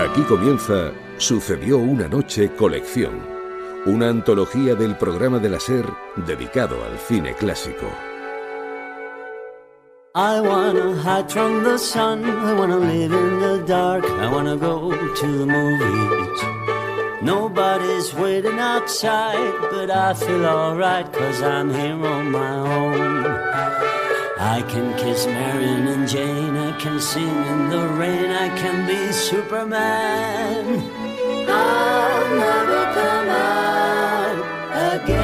Aquí comienza Sucedió una noche colección, una antología del programa de la SER dedicado al cine clásico. I wanna hide from the sun, I wanna live in the dark, I wanna go to the movies. Nobody's waiting outside, but I feel alright, 'cause I'm here on my own. I can kiss Marion and Jane, I can sing in the rain, I can be Superman. I'll never come out again.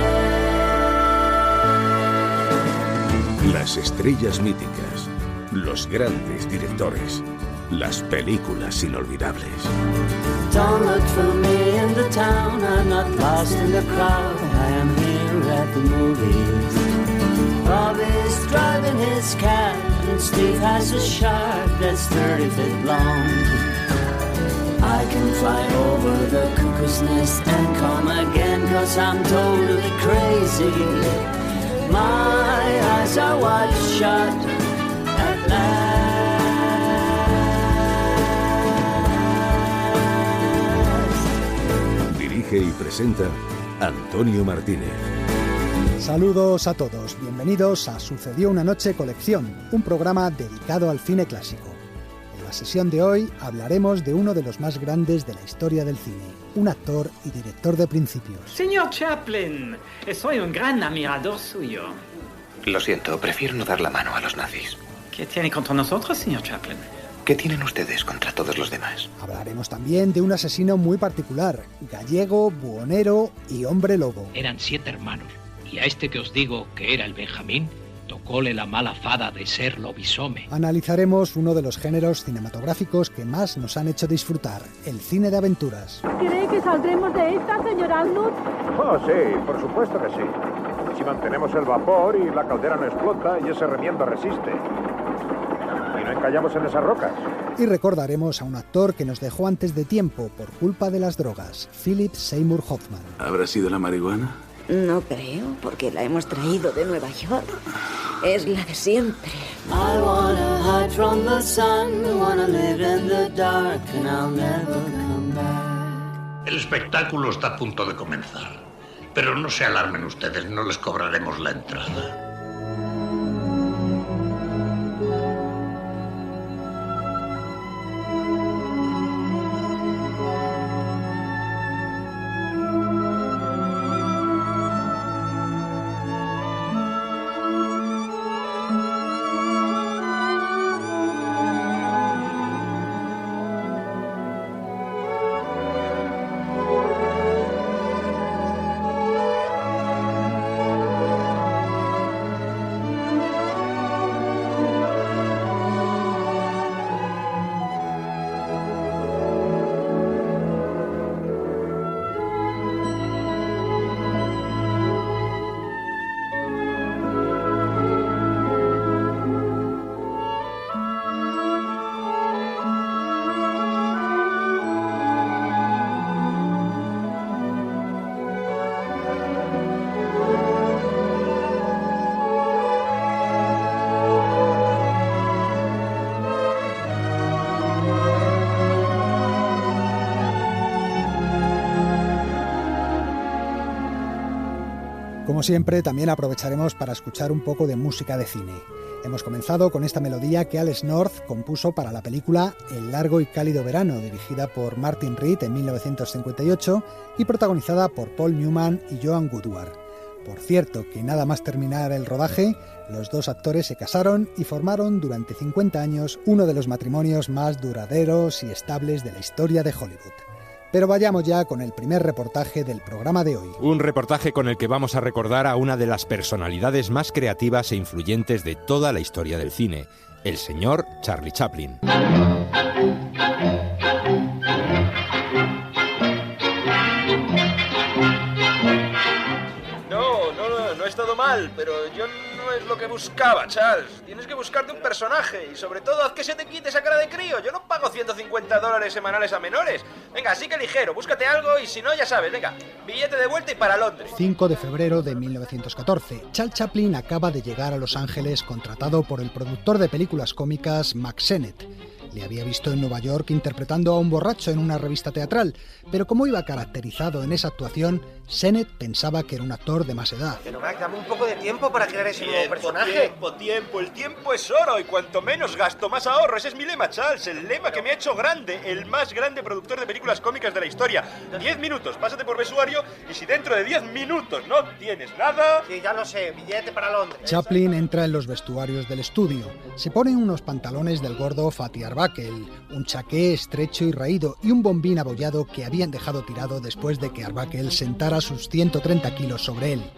Las estrellas míticas, los grandes directores, las películas inolvidables. Don't look for me in the town, I'm not lost in the crowd, I am here at the movies. Bob is driving his cat, and Steve has a shark that's 30 feet long. I can fly over the cuckoo's nest and come again, 'cause I'm totally crazy. My eyes are wide shut at last. Dirige y presenta Antonio Martínez. Saludos a todos, bienvenidos a Sucedió una noche colección, un programa dedicado al cine clásico. En la sesión de hoy hablaremos de uno de los más grandes de la historia del cine, un actor y director de principios. Señor Chaplin, soy un gran admirador suyo. Lo siento, prefiero no dar la mano a los nazis. ¿Qué tiene contra nosotros, señor Chaplin? ¿Qué tienen ustedes contra todos los demás? Hablaremos también de un asesino muy particular, gallego, buhonero y hombre lobo. Eran 7 hermanos. Y a este que os digo que era el Benjamín, tocóle la mala fada de ser lobisome. Analizaremos uno de los géneros cinematográficos que más nos han hecho disfrutar, el cine de aventuras. ¿Cree que saldremos de esta, señor Arnold? Oh, sí, por supuesto que sí. Si mantenemos el vapor y la caldera no explota y ese remiendo resiste. Y no encallamos en esas rocas. Y recordaremos a un actor que nos dejó antes de tiempo por culpa de las drogas, Philip Seymour Hoffman. ¿Habrá sido la marihuana? No creo, porque la hemos traído de Nueva York. Es la de siempre. I wanna hide from the sun, I wanna live in the dark, and I'll never come back. El espectáculo está a punto de comenzar, pero no se alarmen ustedes, no les cobraremos la entrada. Como siempre, también aprovecharemos para escuchar un poco de música de cine. Hemos comenzado con esta melodía que Alex North compuso para la película El largo y cálido verano, dirigida por Martin Reed en 1958 y protagonizada por Paul Newman y Joan Woodward. Por cierto, que nada más terminar el rodaje, los dos actores se casaron y formaron durante 50 años uno de los matrimonios más duraderos y estables de la historia de Hollywood. Pero vayamos ya con el primer reportaje del programa de hoy. Un reportaje con el que vamos a recordar a una de las personalidades más creativas e influyentes de toda la historia del cine, el señor Charlie Chaplin. No he estado mal, pero yo no es lo que buscaba, Charles. Tienes que buscarte un personaje y sobre todo haz que se te quite esa cara de crío. Yo no pago $150 semanales a menores. Venga, así que ligero, búscate algo y si no, ya sabes, venga, billete de vuelta y para Londres. 5 de febrero de 1914. Charles Chaplin acaba de llegar a Los Ángeles contratado por el productor de películas cómicas Mack Sennett. Le había visto en Nueva York interpretando a un borracho en una revista teatral, pero como iba caracterizado en esa actuación, Sennett pensaba que era un actor de más edad. Pero Mac, dame un poco de tiempo para crear ese nuevo personaje. Tiempo. El tiempo es oro y cuanto menos gasto, más ahorro. Ese es mi lema, Charles. El lema que me ha hecho grande, el más grande productor de películas cómicas de la historia. 10 minutos, pásate por vestuario y si dentro de 10 minutos no tienes nada... Sí, ya lo sé, billete para Londres. Chaplin entra en los vestuarios del estudio. Se pone unos pantalones del gordo Fatty Arbuckle, un chaqué estrecho y raído y un bombín abollado que habían dejado tirado después de que Arbuckle sentara sus 130 kilos sobre él.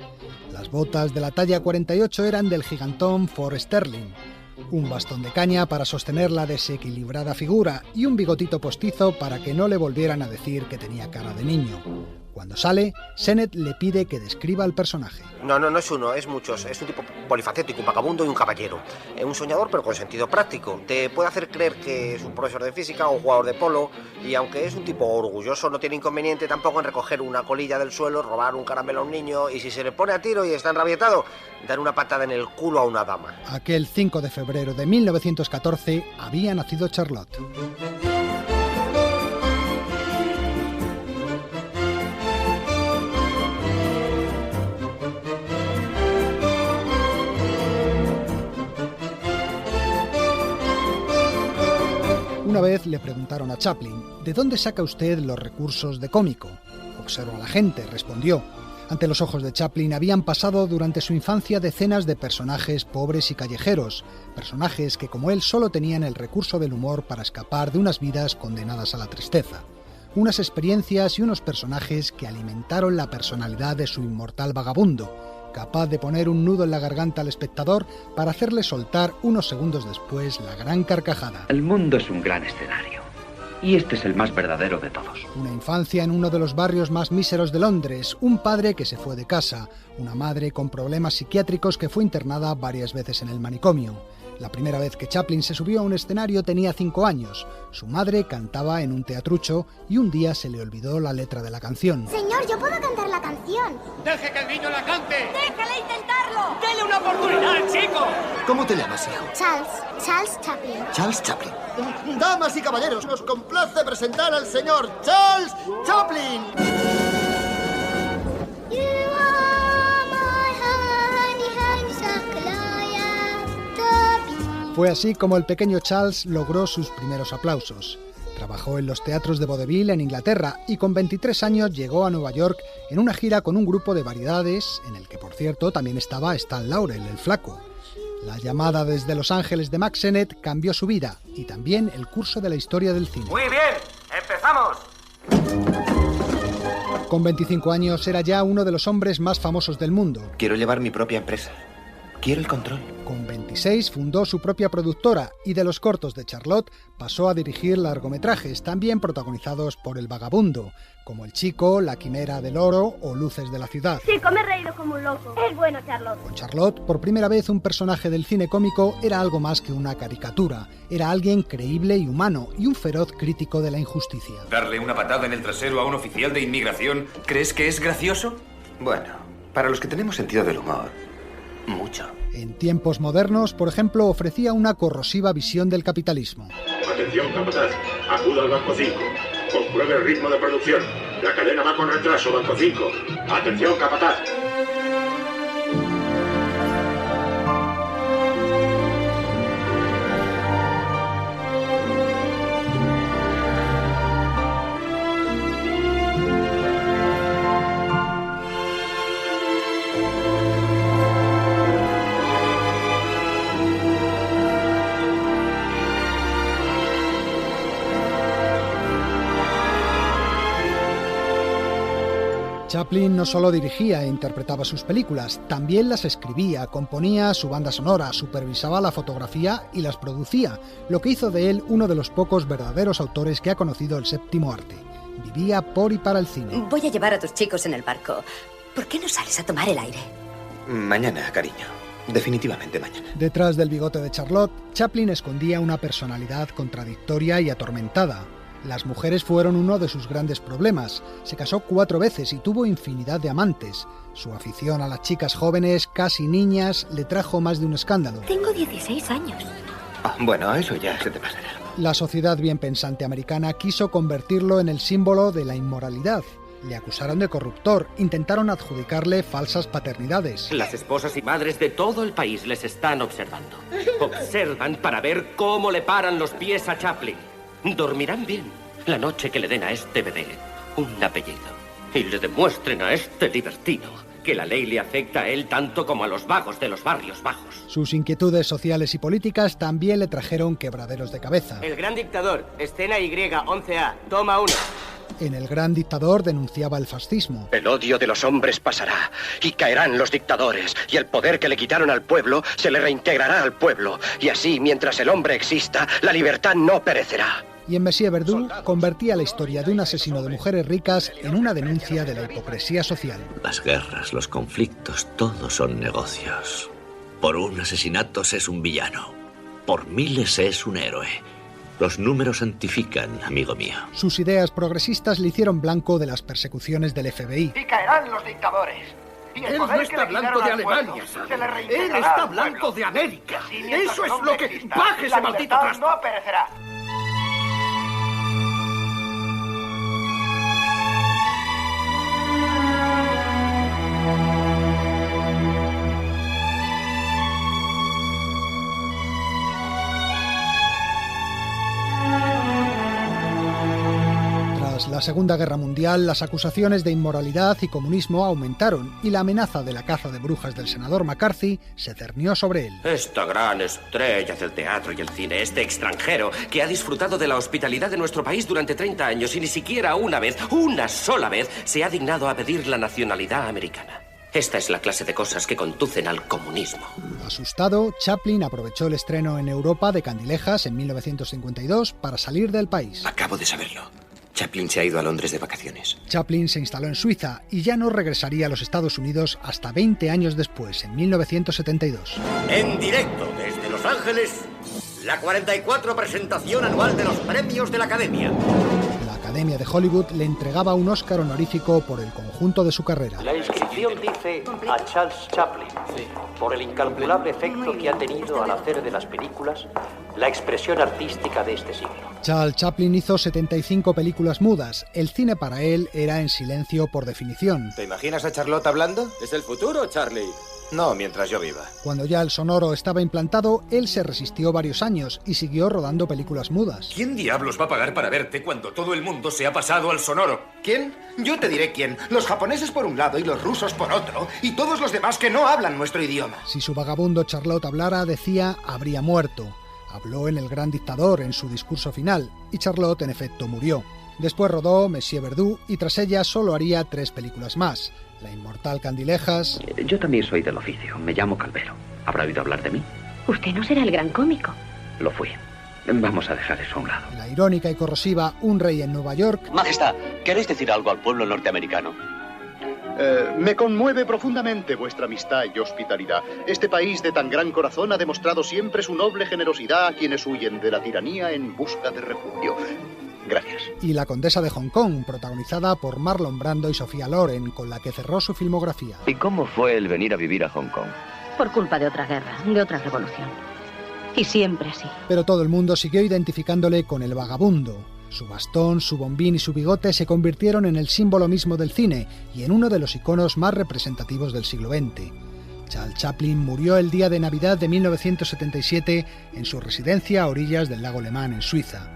Las botas de la talla 48 eran del gigantón Ford Sterling. Un bastón de caña para sostener la desequilibrada figura y un bigotito postizo para que no le volvieran a decir que tenía cara de niño. Cuando sale, Sennett le pide que describa al personaje. No es uno, es muchos. Es un tipo polifacético, un vagabundo y un caballero. Un soñador, pero con sentido práctico. Te puede hacer creer que es un profesor de física o un jugador de polo. Y aunque es un tipo orgulloso, no tiene inconveniente tampoco en recoger una colilla del suelo, robar un caramelo a un niño y si se le pone a tiro y está enrabietado, dar una patada en el culo a una dama. Aquel 5 de febrero de 1914 había nacido Charlotte. Una vez le preguntaron a Chaplin, ¿de dónde saca usted los recursos de cómico? Observo a la gente, respondió. Ante los ojos de Chaplin habían pasado durante su infancia decenas de personajes pobres y callejeros, personajes que como él solo tenían el recurso del humor para escapar de unas vidas condenadas a la tristeza. Unas experiencias y unos personajes que alimentaron la personalidad de su inmortal vagabundo, capaz de poner un nudo en la garganta al espectador para hacerle soltar unos segundos después la gran carcajada. El mundo es un gran escenario, y este es el más verdadero de todos. Una infancia en uno de los barrios más míseros de Londres, un padre que se fue de casa, una madre con problemas psiquiátricos que fue internada varias veces en el manicomio. La primera vez que Chaplin se subió a un escenario tenía 5 años. Su madre cantaba en un teatrucho y un día se le olvidó la letra de la canción. Señor, yo puedo cantar la canción. ¡Deje que el niño la cante! ¡Déjale intentarlo! ¡Dele una oportunidad, chico! ¿Cómo te llamas, hijo? Charles Chaplin. Charles Chaplin. Damas y caballeros, nos complace presentar al señor Charles Chaplin. Fue así como el pequeño Charles logró sus primeros aplausos. Trabajó en los teatros de vodevil en Inglaterra y con 23 años llegó a Nueva York en una gira con un grupo de variedades, en el que por cierto también estaba Stan Laurel, el flaco. La llamada desde Los Ángeles de Mack Sennett cambió su vida y también el curso de la historia del cine. ¡Muy bien! ¡Empezamos! Con 25 años era ya uno de los hombres más famosos del mundo. Quiero llevar mi propia empresa. Quiero el control. Con 26 fundó su propia productora y de los cortos de Charlotte pasó a dirigir largometrajes también protagonizados por El Vagabundo, como El Chico, La Quimera del Oro o Luces de la Ciudad. Chico, me he reído como un loco. Es bueno, Charlotte. Con Charlotte, por primera vez un personaje del cine cómico era algo más que una caricatura. Era alguien creíble y humano y un feroz crítico de la injusticia. ¿Darle una patada en el trasero a un oficial de inmigración crees que es gracioso? Bueno, para los que tenemos sentido del humor, mucho. En tiempos modernos, por ejemplo, ofrecía una corrosiva visión del capitalismo. Atención, capataz. Acuda al Banco 5. Compruebe el ritmo de producción. La cadena va con retraso, Banco 5. Atención, capataz. Chaplin no solo dirigía e interpretaba sus películas, también las escribía, componía su banda sonora, supervisaba la fotografía y las producía, lo que hizo de él uno de los pocos verdaderos autores que ha conocido el séptimo arte. Vivía por y para el cine. Voy a llevar a tus chicos en el barco. ¿Por qué no sales a tomar el aire? Mañana, cariño. Definitivamente mañana. Detrás del bigote de Charlotte, Chaplin escondía una personalidad contradictoria y atormentada. Las mujeres fueron uno de sus grandes problemas. Se casó 4 veces y tuvo infinidad de amantes. Su afición a las chicas jóvenes, casi niñas, le trajo más de un escándalo. Tengo 16 años. Bueno, eso ya se te pasará. La sociedad bien pensante americana quiso convertirlo en el símbolo de la inmoralidad. Le acusaron de corruptor, intentaron adjudicarle falsas paternidades. Las esposas y madres de todo el país les están observando. Observan para ver cómo le paran los pies a Chaplin. Dormirán bien la noche que le den a este bebé un apellido y le demuestren a este libertino que la ley le afecta a él tanto como a los vagos de los barrios bajos. Sus inquietudes sociales y políticas también le trajeron quebraderos de cabeza. El gran dictador, escena Y, 11A, toma 1. En El gran dictador denunciaba el fascismo. El odio de los hombres pasará y caerán los dictadores y el poder que le quitaron al pueblo se le reintegrará al pueblo y así mientras el hombre exista la libertad no perecerá. Y en Monsieur Verdoux convertía la historia de un asesino de mujeres ricas en una denuncia de la hipocresía social. Las guerras, los conflictos, todos son negocios. Por un asesinato se es un villano, por miles se es un héroe. Los números santifican, amigo mío. Sus ideas progresistas le hicieron blanco de las persecuciones del FBI. Y caerán los dictadores. Él no está blanco de Alemania, ¿sabe? Él está blanco de América. Eso es lo que... ¡Baje ese maldito trasto! No perecerá. Tras la Segunda Guerra Mundial, las acusaciones de inmoralidad y comunismo aumentaron y la amenaza de la caza de brujas del senador McCarthy se cernió sobre él. Esta gran estrella del teatro y el cine, este extranjero que ha disfrutado de la hospitalidad de nuestro país durante 30 años y ni siquiera una sola vez, se ha dignado a pedir la nacionalidad americana. Esta es la clase de cosas que conducen al comunismo. Asustado, Chaplin aprovechó el estreno en Europa de Candilejas en 1952 para salir del país. Acabo de saberlo. Chaplin se ha ido a Londres de vacaciones. Chaplin se instaló en Suiza y ya no regresaría a los Estados Unidos hasta 20 años después, en 1972. En directo desde Los Ángeles, la 44 presentación anual de los premios de la Academia. La Academia de Hollywood le entregaba un Oscar honorífico por el conjunto de su carrera. La inscripción dice a Charles Chaplin, por el incalculable efecto que ha tenido al hacer de las películas la expresión artística de este siglo. Charles Chaplin hizo 75 películas mudas. El cine para él era en silencio por definición. ¿Te imaginas a Charlotte hablando? ¿Es el futuro, Charlie? No, mientras yo viva. Cuando ya el sonoro estaba implantado, él se resistió varios años y siguió rodando películas mudas. ¿Quién diablos va a pagar para verte cuando todo el mundo se ha pasado al sonoro? ¿Quién? Yo te diré quién. Los japoneses por un lado y los rusos por otro, y todos los demás que no hablan nuestro idioma. Si su vagabundo Charlotte hablara, decía, habría muerto. Habló en El gran dictador en su discurso final, y Charlotte en efecto murió. Después rodó Monsieur Verdoux y tras ella solo haría 3 películas más. La inmortal Candilejas. Yo también soy del oficio, me llamo Calvero. ¿Habrá oído hablar de mí? Usted no será el gran cómico. Lo fui. Vamos a dejar eso a un lado. La irónica y corrosiva Un rey en Nueva York. Majestad, ¿queréis decir algo al pueblo norteamericano? Me conmueve profundamente vuestra amistad y hospitalidad. Este país de tan gran corazón ha demostrado siempre su noble generosidad a quienes huyen de la tiranía en busca de refugio. Gracias. Y La condesa de Hong Kong, protagonizada por Marlon Brando y Sofía Loren, con la que cerró su filmografía. ¿Y cómo fue el venir a vivir a Hong Kong? Por culpa de otra guerra, de otra revolución. Y siempre así. Pero todo el mundo siguió identificándole con el vagabundo. Su bastón, su bombín y su bigote se convirtieron en el símbolo mismo del cine y en uno de los iconos más representativos del siglo XX. Charles Chaplin murió el día de Navidad de 1977 en su residencia a orillas del lago Le Mans, en Suiza.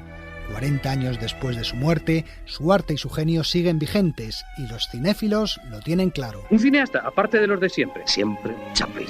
40 años después de su muerte, su arte y su genio siguen vigentes y los cinéfilos lo tienen claro. Un cineasta, aparte de los de siempre. Siempre Chaplin.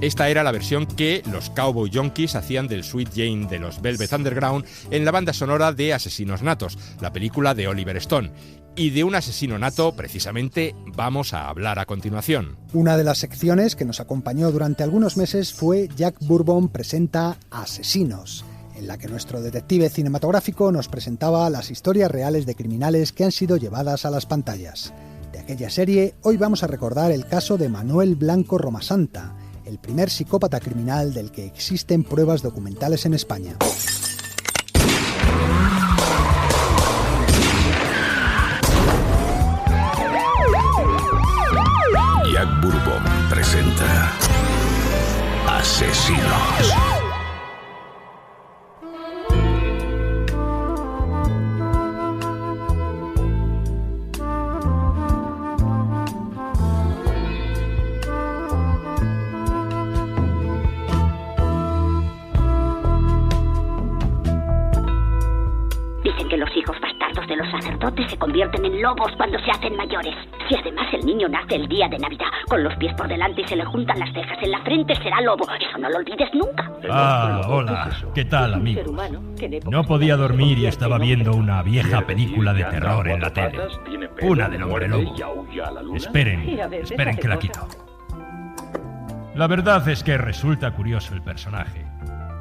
Esta era la versión que los Cowboy Junkies hacían del Sweet Jane de los Velvet Underground en la banda sonora de Asesinos Natos, la película de Oliver Stone. Y de un asesino nato, precisamente, vamos a hablar a continuación. Una de las secciones que nos acompañó durante algunos meses fue Jack Bourbon presenta Asesinos, en la que nuestro detective cinematográfico nos presentaba las historias reales de criminales que han sido llevadas a las pantallas. De aquella serie, hoy vamos a recordar el caso de Manuel Blanco Romasanta, el primer psicópata criminal del que existen pruebas documentales en España. Jack Bourbon presenta Asesinos. Se convierten en lobos cuando se hacen mayores. Si además el niño nace el día de Navidad, con los pies por delante y se le juntan las cejas en la frente, será lobo. Eso no lo olvides nunca. Ah, hola. ¿Qué tal, amigos? No podía dormir y estaba viendo una vieja película de terror en la tele. Una del hombre lobo. Esperen que la quito. La verdad es que resulta curioso el personaje.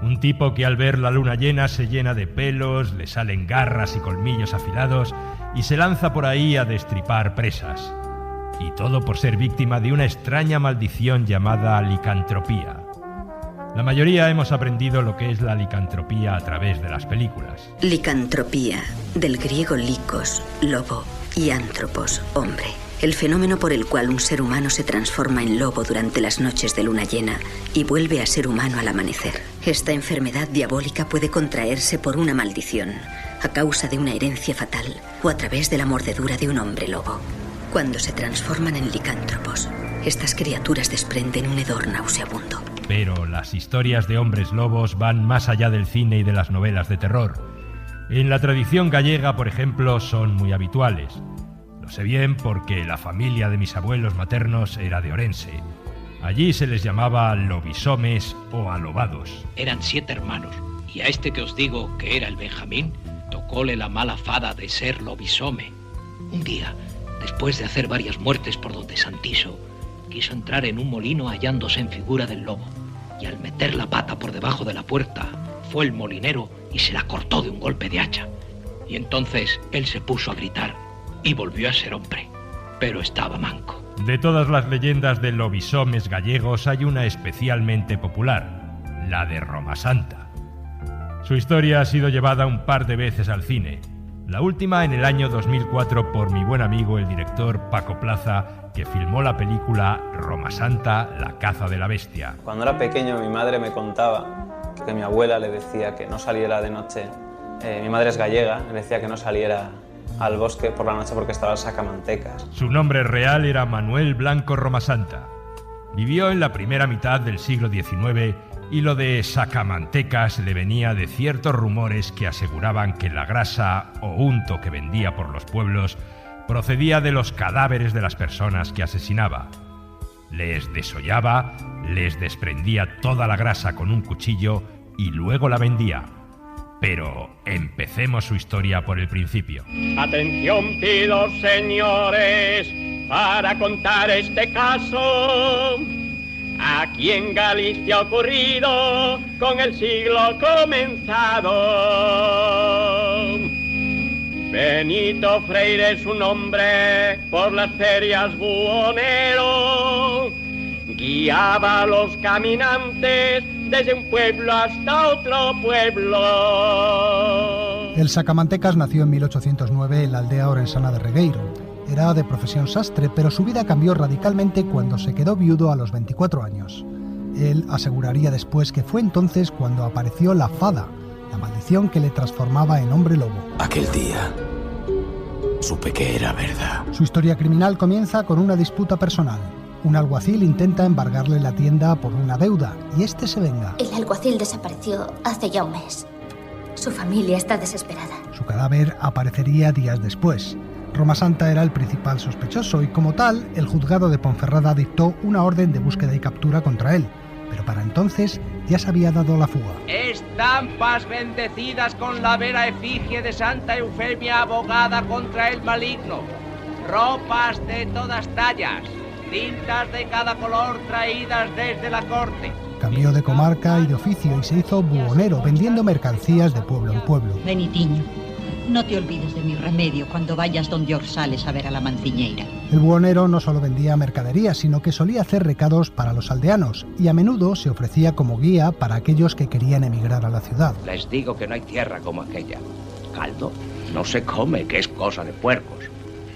Un tipo que al ver la luna llena se llena de pelos, le salen garras y colmillos afilados y se lanza por ahí a destripar presas. Y todo por ser víctima de una extraña maldición llamada licantropía. La mayoría hemos aprendido lo que es la licantropía a través de las películas. Licantropía, del griego licos, lobo, y antropos, hombre. El fenómeno por el cual un ser humano se transforma en lobo durante las noches de luna llena y vuelve a ser humano al amanecer. Esta enfermedad diabólica puede contraerse por una maldición, a causa de una herencia fatal o a través de la mordedura de un hombre lobo. Cuando se transforman en licántropos, estas criaturas desprenden un hedor nauseabundo. Pero las historias de hombres lobos van más allá del cine y de las novelas de terror. En la tradición gallega, por ejemplo, son muy habituales. Lo sé bien porque la familia de mis abuelos maternos era de Orense. Allí se les llamaba lobisomes o alobados. Eran 7 hermanos, y a este que os digo que era el Benjamín, tocóle la mala fada de ser lobisome. Un día, después de hacer varias muertes por donde Santiso, quiso entrar en un molino hallándose en figura del lobo, y al meter la pata por debajo de la puerta, fue el molinero y se la cortó de un golpe de hacha. Y entonces él se puso a gritar y volvió a ser hombre, pero estaba manco. De todas las leyendas de lobisomes gallegos hay una especialmente popular, la de Romasanta. Su historia ha sido llevada un par de veces al cine, la última en el año 2004 por mi buen amigo el director Paco Plaza, que filmó la película Romasanta, la caza de la bestia. Cuando era pequeño mi madre me contaba que mi abuela le decía que no saliera de noche, mi madre es gallega, le decía que no saliera al bosque por la noche porque estaba el sacamantecas. Su nombre real era Manuel Blanco Romasanta. Vivió en la primera mitad del siglo XIX y lo de sacamantecas le venía de ciertos rumores que aseguraban que la grasa o unto que vendía por los pueblos procedía de los cadáveres de las personas que asesinaba. Les desollaba, les desprendía toda la grasa con un cuchillo y luego la vendía. Pero empecemos su historia por el principio. Atención pido, señores, para contar este caso. Aquí en Galicia ha ocurrido con el siglo comenzado. Benito Freire es su nombre, por las ferias buhonero. Guiaba a los caminantes desde un pueblo hasta otro pueblo. El sacamantecas nació en 1809 en la aldea orensana de Regueiro. Era de profesión sastre, pero su vida cambió radicalmente cuando se quedó viudo a los 24 años. Él aseguraría después que fue entonces cuando apareció la fada, la maldición que le transformaba en hombre lobo. Aquel día supe que era verdad. Su historia criminal comienza con una disputa personal. Un alguacil intenta embargarle la tienda por una deuda y este se venga. El alguacil desapareció hace ya un mes. Su familia está desesperada. Su cadáver aparecería días después. Roma Santa era el principal sospechoso y como tal, el juzgado de Ponferrada dictó una orden de búsqueda y captura contra él. Pero para entonces ya se había dado la fuga. Estampas bendecidas con la vera efigie de Santa Eufemia, abogada contra el maligno. Ropas de todas tallas. Cintas de cada color traídas desde la corte. Cambió de comarca y de oficio y se hizo buhonero, vendiendo mercancías de pueblo en pueblo. Benitiño, no te olvides de mi remedio cuando vayas donde Orsales a ver a la manciñeira. El buhonero no solo vendía mercadería, sino que solía hacer recados para los aldeanos y a menudo se ofrecía como guía para aquellos que querían emigrar a la ciudad. Les digo que no hay tierra como aquella. Caldo no se come, que es cosa de puercos.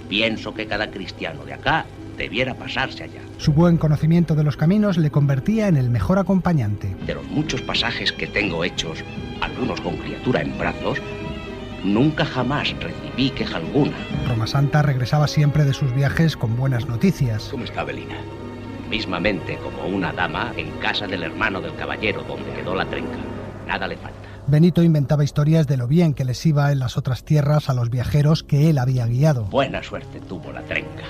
Pienso que cada cristiano de acá debiera pasarse allá. Su buen conocimiento de los caminos le convertía en el mejor acompañante. De los muchos pasajes que tengo hechos, algunos con criatura en brazos, nunca jamás recibí queja alguna. Roma Santa regresaba siempre de sus viajes con buenas noticias. ¿Cómo está Belina? Mismamente como una dama en casa del hermano del caballero donde quedó la trenca. Nada le falta. Benito inventaba historias de lo bien que les iba en las otras tierras a los viajeros que él había guiado. Buena suerte tuvo la trenca.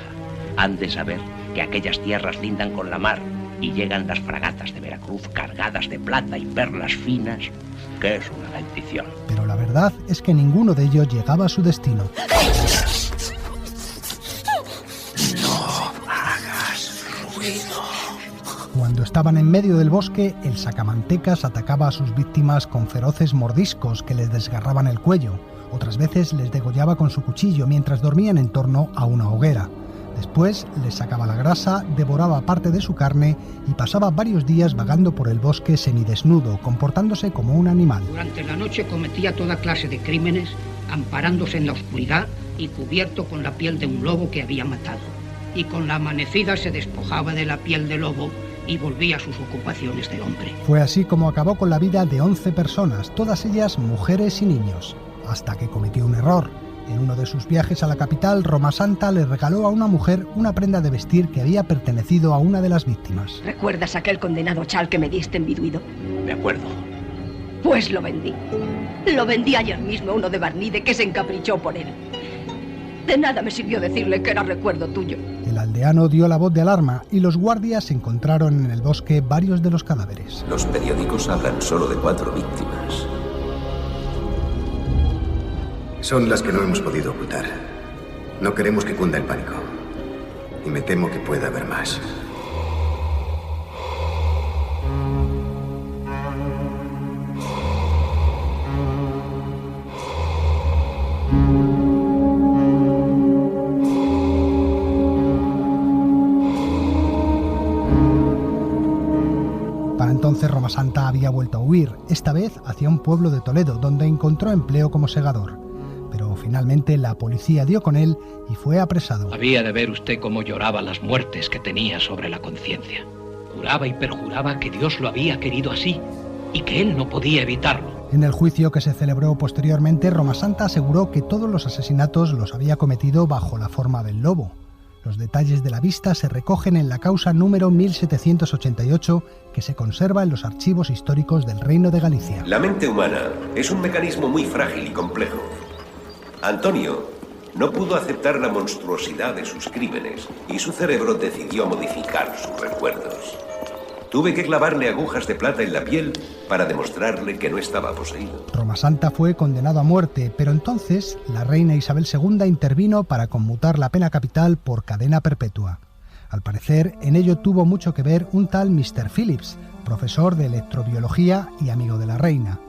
Han de saber que aquellas tierras lindan con la mar y llegan las fragatas de Veracruz cargadas de plata y perlas finas, que es una bendición. Pero la verdad es que ninguno de ellos llegaba a su destino. No hagas ruido. Cuando estaban en medio del bosque, el sacamantecas atacaba a sus víctimas con feroces mordiscos que les desgarraban el cuello. Otras veces les degollaba con su cuchillo mientras dormían en torno a una hoguera. Después les sacaba la grasa, devoraba parte de su carne y pasaba varios días vagando por el bosque semidesnudo, comportándose como un animal. Durante la noche cometía toda clase de crímenes, amparándose en la oscuridad y cubierto con la piel de un lobo que había matado. Y con la amanecida se despojaba de la piel de lobo y volvía a sus ocupaciones de hombre. Fue así como acabó con la vida de 11 personas, todas ellas mujeres y niños, hasta que cometió un error. En uno de sus viajes a la capital, Roma Santa le regaló a una mujer una prenda de vestir que había pertenecido a una de las víctimas. ¿Recuerdas aquel condenado chal que me diste en Viduido? Me acuerdo. Pues lo vendí. Lo vendí ayer mismo a uno de Barnide que se encaprichó por él. De nada me sirvió decirle que era recuerdo tuyo. El aldeano dio la voz de alarma y los guardias encontraron en el bosque varios de los cadáveres. Los periódicos hablan solo de 4 víctimas. Son las que no hemos podido ocultar. No queremos que cunda el pánico. Y me temo que pueda haber más. Para entonces Roma Santa había vuelto a huir, esta vez hacia un pueblo de Toledo, donde encontró empleo como segador. Pero finalmente la policía dio con él y fue apresado. Había de ver usted cómo lloraba las muertes que tenía sobre la conciencia. Juraba y perjuraba que Dios lo había querido así y que él no podía evitarlo. En el juicio que se celebró posteriormente, Roma Santa aseguró que todos los asesinatos los había cometido bajo la forma del lobo. Los detalles de la vista se recogen en la causa número 1788 que se conserva en los archivos históricos del Reino de Galicia. La mente humana es un mecanismo muy frágil y complejo. Antonio no pudo aceptar la monstruosidad de sus crímenes y su cerebro decidió modificar sus recuerdos. Tuve que clavarle agujas de plata en la piel para demostrarle que no estaba poseído. Roma Santa fue condenado a muerte, pero entonces la reina Isabel II intervino para conmutar la pena capital por cadena perpetua. Al parecer, en ello tuvo mucho que ver un tal Mr. Phillips, profesor de electrobiología y amigo de la reina.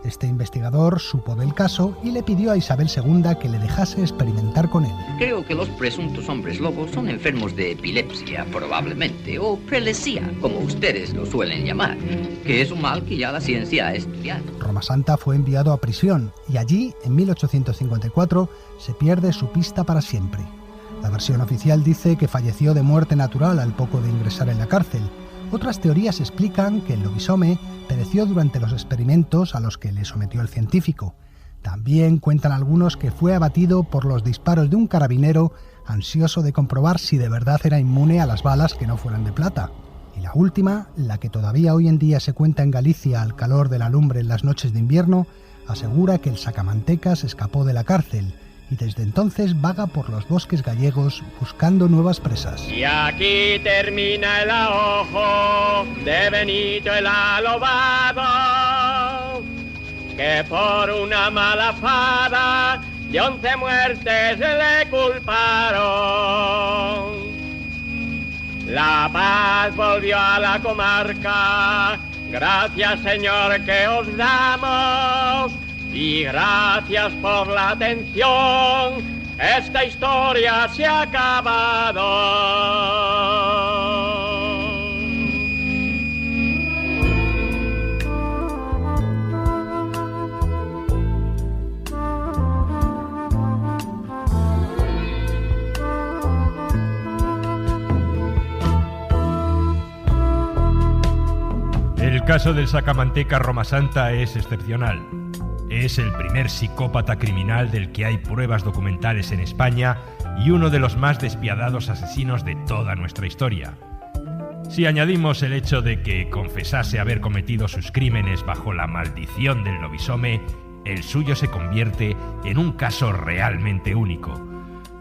Este investigador supo del caso y le pidió a Isabel II que le dejase experimentar con él. Creo que los presuntos hombres lobos son enfermos de epilepsia, probablemente, o prelesía, como ustedes lo suelen llamar, que es un mal que ya la ciencia ha estudiado. Roma Santa fue enviado a prisión y allí, en 1854, se pierde su pista para siempre. La versión oficial dice que falleció de muerte natural al poco de ingresar en la cárcel. Otras teorías explican que el lobisome pereció durante los experimentos a los que le sometió el científico. También cuentan algunos que fue abatido por los disparos de un carabinero ansioso de comprobar si de verdad era inmune a las balas que no fueran de plata. Y la última, la que todavía hoy en día se cuenta en Galicia al calor de la lumbre en las noches de invierno, asegura que el sacamantecas escapó de la cárcel y desde entonces vaga por los bosques gallegos buscando nuevas presas. Y aquí termina el ahojo de Benito el Alobado, que por una mala fada de 11 muertes le culparon. La paz volvió a la comarca, gracias Señor que os damos. Y gracias por la atención, esta historia se ha acabado. El caso del sacamantecas Roma Santa es excepcional. Es el primer psicópata criminal del que hay pruebas documentales en España y uno de los más despiadados asesinos de toda nuestra historia. Si añadimos el hecho de que confesase haber cometido sus crímenes bajo la maldición del lobisome, el suyo se convierte en un caso realmente único.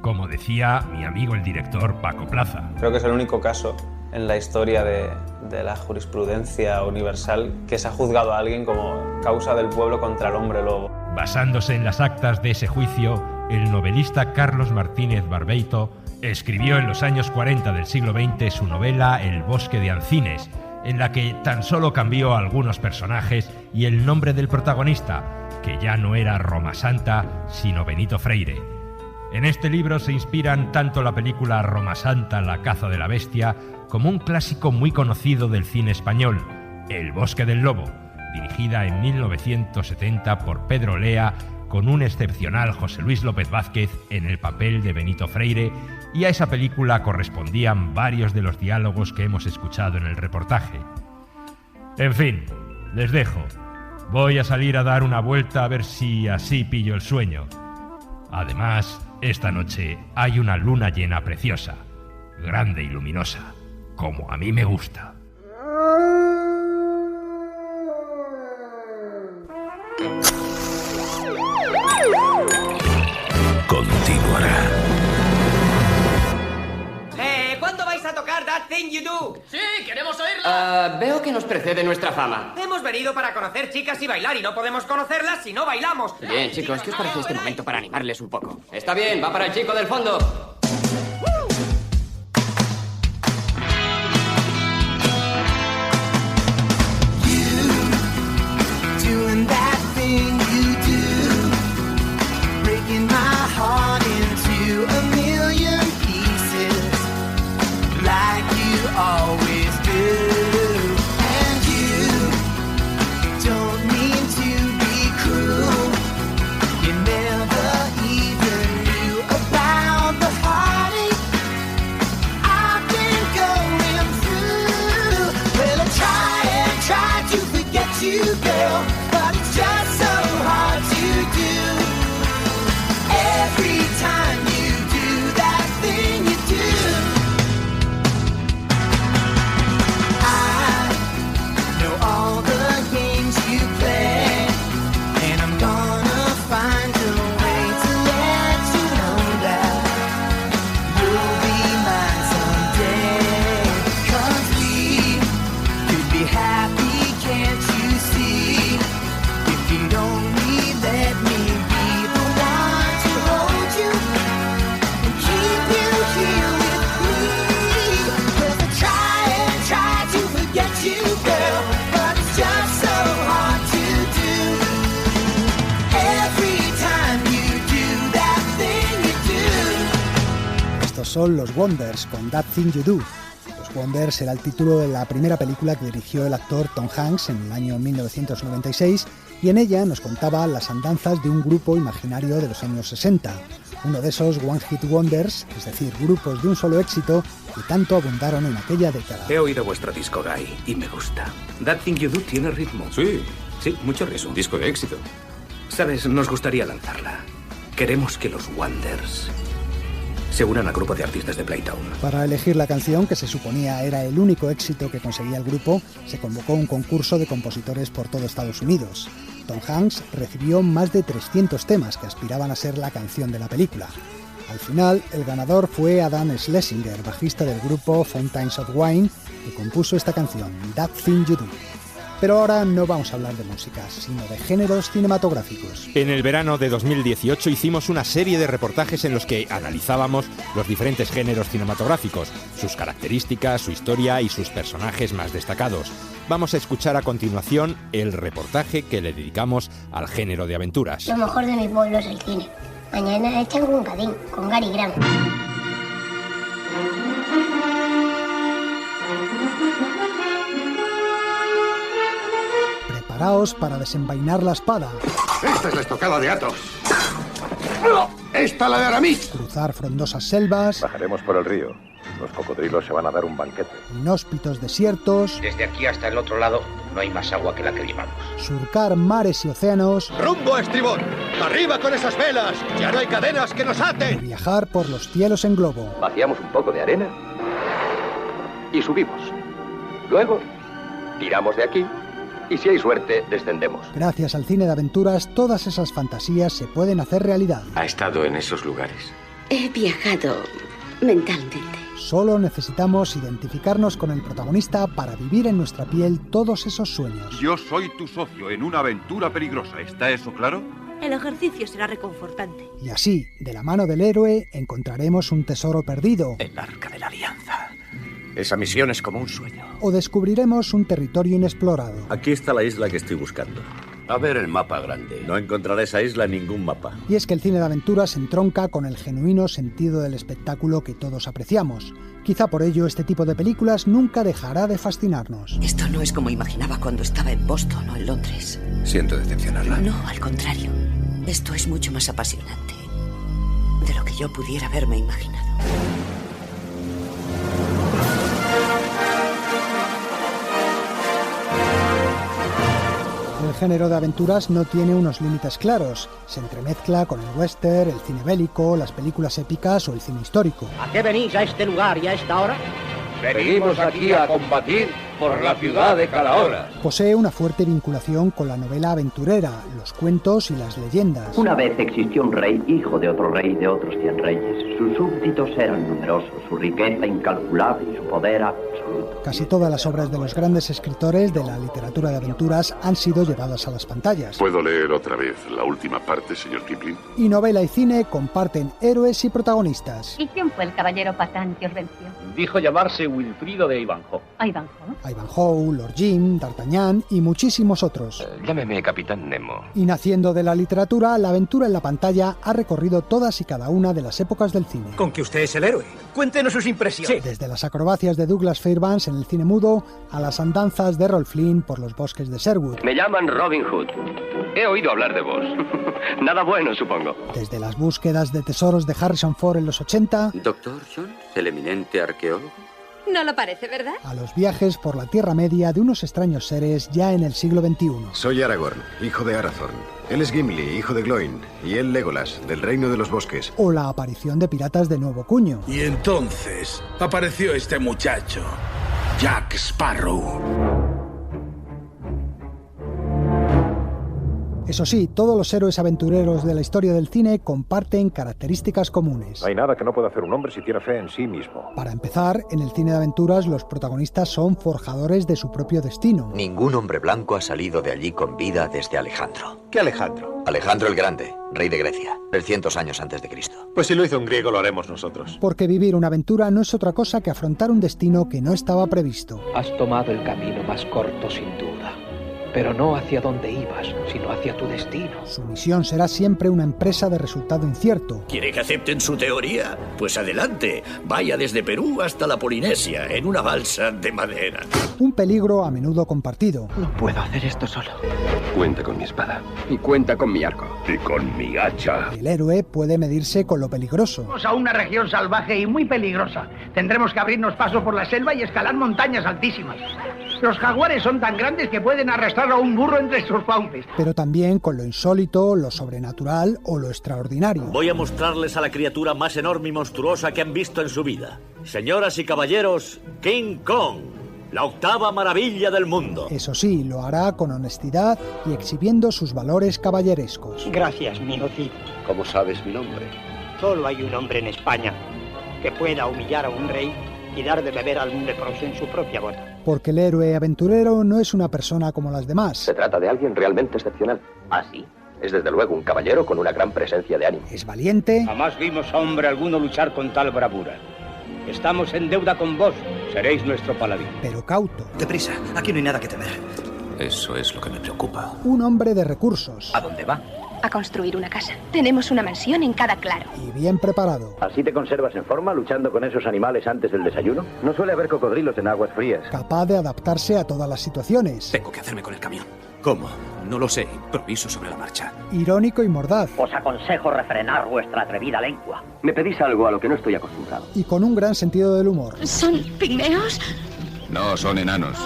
Como decía mi amigo el director Paco Plaza. Creo que es el único caso en la historia de la jurisprudencia universal que se ha juzgado a alguien como causa del pueblo contra el hombre lobo. Basándose en las actas de ese juicio, el novelista Carlos Martínez Barbeito escribió en los años 40 del siglo XX su novela El bosque de Ancines, en la que tan solo cambió algunos personajes y el nombre del protagonista, que ya no era Roma Santa, sino Benito Freire. En este libro se inspiran tanto la película Roma Santa, la caza de la bestia, como un clásico muy conocido del cine español, El bosque del lobo, dirigida en 1970 por Pedro Lea, con un excepcional José Luis López Vázquez en el papel de Benito Freire, y a esa película correspondían varios de los diálogos que hemos escuchado en el reportaje. En fin, les dejo. Voy a salir a dar una vuelta a ver si así pillo el sueño. Además, esta noche hay una luna llena preciosa, grande y luminosa, como a mí me gusta. Continuará. ¿Cuándo vais a tocar That Thing You Do? ¡Sí, queremos oírla! Veo que nos precede nuestra fama. Hemos venido para conocer chicas y bailar y no podemos conocerlas si no bailamos. Bien, chicos, ¿qué os parece este momento para animarles un poco? Está bien, va para el chico del fondo. Always do, and you don't mean to be cruel. You never even knew about the heart Estos son los Wonders con That Thing You Do. Los Wonders era el título de la primera película que dirigió el actor Tom Hanks en el año 1996 y en ella nos contaba las andanzas de un grupo imaginario de los años 60. Uno de esos One Hit Wonders, es decir, grupos de un solo éxito que tanto abundaron en aquella década. He oído vuestro disco, Guy, y me gusta. That Thing You Do tiene ritmo. Sí, mucho ritmo. Es un disco de éxito. Sabes, nos gustaría lanzarla. Queremos que los Wonders se unan al grupo de artistas de Playtown. Para elegir la canción, que se suponía era el único éxito que conseguía el grupo, se convocó un concurso de compositores por todo Estados Unidos. Tom Hanks recibió más de 300 temas que aspiraban a ser la canción de la película. Al final, el ganador fue Adam Schlesinger, bajista del grupo Fountains of Wayne, que compuso esta canción, That Thing You Do. Pero ahora no vamos a hablar de música, sino de géneros cinematográficos. En el verano de 2018 hicimos una serie de reportajes en los que analizábamos los diferentes géneros cinematográficos, sus características, su historia y sus personajes más destacados. Vamos a escuchar a continuación el reportaje que le dedicamos al género de aventuras. Lo mejor de mi pueblo es el cine. Mañana echan un cadín con Gary Grant. Preparaos para desenvainar la espada. Esta es la estocada de Athos. Esta la de Aramis. Cruzar frondosas selvas. Bajaremos por el río. Los cocodrilos se van a dar un banquete. Inhóspitos desiertos. Desde aquí hasta el otro lado no hay más agua que la que llevamos. Surcar mares y océanos. ¡Rumbo a estribor! ¡Arriba con esas velas! ¡Ya no hay cadenas que nos aten! Viajar por los cielos en globo. Vaciamos un poco de arena y subimos. Luego tiramos de aquí y si hay suerte descendemos. Gracias al cine de aventuras, todas esas fantasías se pueden hacer realidad. ¿Ha estado en esos lugares? He viajado mentalmente. Solo necesitamos identificarnos con el protagonista para vivir en nuestra piel todos esos sueños. Yo soy tu socio en una aventura peligrosa, ¿está eso claro? El ejercicio será reconfortante. Y así, de la mano del héroe, encontraremos un tesoro perdido. El Arca de la Alianza. Esa misión es como un sueño. O descubriremos un territorio inexplorado. Aquí está la isla que estoy buscando. A ver el mapa grande. No encontraré esa isla en ningún mapa. Y es que el cine de aventuras entronca con el genuino sentido del espectáculo que todos apreciamos. Quizá por ello este tipo de películas nunca dejará de fascinarnos. Esto no es como imaginaba cuando estaba en Boston o en Londres. Siento decepcionarla. No, al contrario. Esto es mucho más apasionante de lo que yo pudiera haberme imaginado. El género de aventuras no tiene unos límites claros. Se entremezcla con el western, el cine bélico, las películas épicas o el cine histórico. ¿A qué venís a este lugar y a esta hora? Venimos aquí a combatir por la ciudad de Calahorra. Posee una fuerte vinculación con la novela aventurera, los cuentos y las leyendas. Una vez existió un rey, hijo de otro rey de otros 100 reyes. Sus súbditos eran numerosos, su riqueza incalculable y su poder absoluto. Casi todas las obras de los grandes escritores de la literatura de aventuras han sido llevadas a las pantallas. ¿Puedo leer otra vez la última parte, señor Kipling? Y novela y cine comparten héroes y protagonistas. ¿Y quién fue el caballero patán que os venció? Dijo llamarse Wilfrido de Ivanhoe. Ivanhoe, Lord Jim, D'Artagnan y muchísimos otros. Llámeme Capitán Nemo. Y naciendo de la literatura, la aventura en la pantalla ha recorrido todas y cada una de las épocas del cine. Con que usted es el héroe. Cuéntenos sus impresiones. Desde las acrobacias de Douglas Fairbanks en el cine mudo a las andanzas de Errol Flynn por los bosques de Sherwood. Me llaman Robin Hood. He oído hablar de vos. Nada bueno, supongo. Desde las búsquedas de tesoros de Harrison Ford en los 80... Doctor Jones, el eminente arqueólogo. No lo parece, ¿verdad? A los viajes por la Tierra Media de unos extraños seres ya en el siglo XXI. Soy Aragorn, hijo de Arathorn. Él es Gimli, hijo de Gloin. Y él Legolas, del Reino de los Bosques. O la aparición de piratas de nuevo cuño. Y entonces apareció este muchacho, Jack Sparrow. Eso sí, todos los héroes aventureros de la historia del cine comparten características comunes. No hay nada que no pueda hacer un hombre si tiene fe en sí mismo. Para empezar, en el cine de aventuras los protagonistas son forjadores de su propio destino. Ningún hombre blanco ha salido de allí con vida desde Alejandro. ¿Qué Alejandro? Alejandro el Grande, rey de Grecia, 300 años antes de Cristo. Pues si lo hizo un griego, lo haremos nosotros. Porque vivir una aventura no es otra cosa que afrontar un destino que no estaba previsto. Has tomado el camino más corto, sin duda. pero no hacia dónde ibas, sino hacia tu destino. Su misión será siempre una empresa de resultado incierto. ¿Quiere que acepten su teoría? Pues adelante, vaya desde Perú hasta la Polinesia, en una balsa de madera. Un peligro a menudo compartido. No puedo hacer esto solo. Cuenta con mi espada. Y cuenta con mi arco. Y con mi hacha. El héroe puede medirse con lo peligroso. Vamos a una región salvaje y muy peligrosa. Tendremos que abrirnos paso por la selva y escalar montañas altísimas. Los jaguares son tan grandes que pueden arrastrar a un burro entre sus fauces. Pero también con lo insólito, lo sobrenatural o lo extraordinario. Voy a mostrarles a la criatura más enorme y monstruosa que han visto en su vida. Señoras y caballeros, King Kong, la octava maravilla del mundo. Eso sí, lo hará con honestidad y exhibiendo sus valores caballerescos. Gracias, mi Cid. ¿Cómo sabes mi nombre? Solo hay un hombre en España que pueda humillar a un rey y dar de beber a un leproso en su propia bota. Porque el héroe aventurero no es una persona como las demás. Se trata de alguien realmente excepcional. ¿Ah, sí? Es desde luego un caballero con una gran presencia de ánimo. Es valiente. Jamás vimos a hombre alguno luchar con tal bravura. Estamos en deuda con vos. Seréis nuestro paladín. Pero cauto. Deprisa, aquí no hay nada que temer. Eso es lo que me preocupa. Un hombre de recursos. ¿A dónde va? A construir una casa. Tenemos una mansión en cada claro. Y bien preparado. ¿Así te conservas en forma luchando con esos animales antes del desayuno? No suele haber cocodrilos en aguas frías. Capaz de adaptarse a todas las situaciones. Tengo que hacerme con el camión. ¿Cómo? No lo sé. Improviso sobre la marcha. Irónico y mordaz. Os aconsejo refrenar vuestra atrevida lengua. Me pedís algo a lo que no estoy acostumbrado. Y con un gran sentido del humor. ¿Son pigmeos? No, son enanos.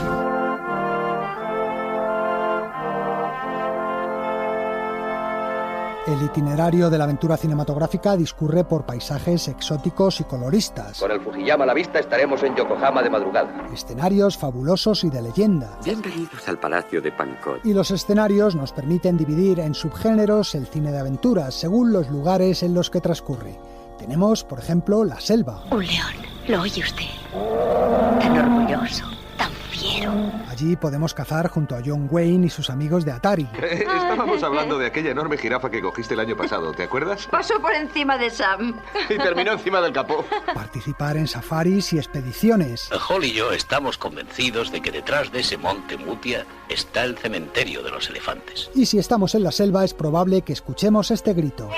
El itinerario de la aventura cinematográfica discurre por paisajes exóticos y coloristas. Con el Fujiyama a la vista estaremos en Yokohama de madrugada. Escenarios fabulosos y de leyenda. Bienvenidos al Palacio de Pankot. Y los escenarios nos permiten dividir en subgéneros el cine de aventuras, según los lugares en los que transcurre. Tenemos, por ejemplo, la selva. Un león. ¿Lo oye usted? Tan orgulloso, tan fiero. Allí podemos cazar junto a John Wayne y sus amigos de Atari. Estábamos hablando de aquella enorme jirafa que cogiste el año pasado, ¿te acuerdas? Pasó por encima de Sam. Y terminó encima del capó. Participar en safaris y expediciones. Hall y yo estamos convencidos de que detrás de ese monte Mutia está el cementerio de los elefantes. Y si estamos en la selva es probable que escuchemos este grito.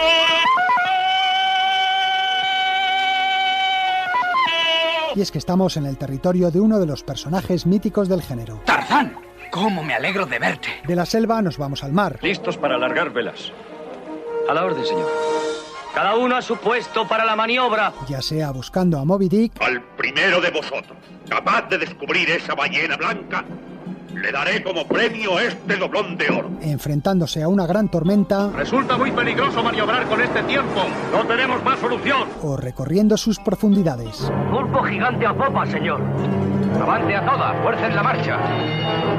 Y es que estamos en el territorio de uno de los personajes míticos del género. ¡Tarzán! ¡Cómo me alegro de verte! De la selva nos vamos al mar. Listos para largar velas. A la orden, señor. Cada uno a su puesto para la maniobra. Ya sea buscando a Moby Dick. Al primero de vosotros, capaz de descubrir esa ballena blanca, le daré como premio este doblón de oro. Enfrentándose a una gran tormenta. Resulta muy peligroso maniobrar con este tiempo. No tenemos más solución. O recorriendo sus profundidades. Pulpo gigante a popa, señor. Avante a toda, fuerza en la marcha.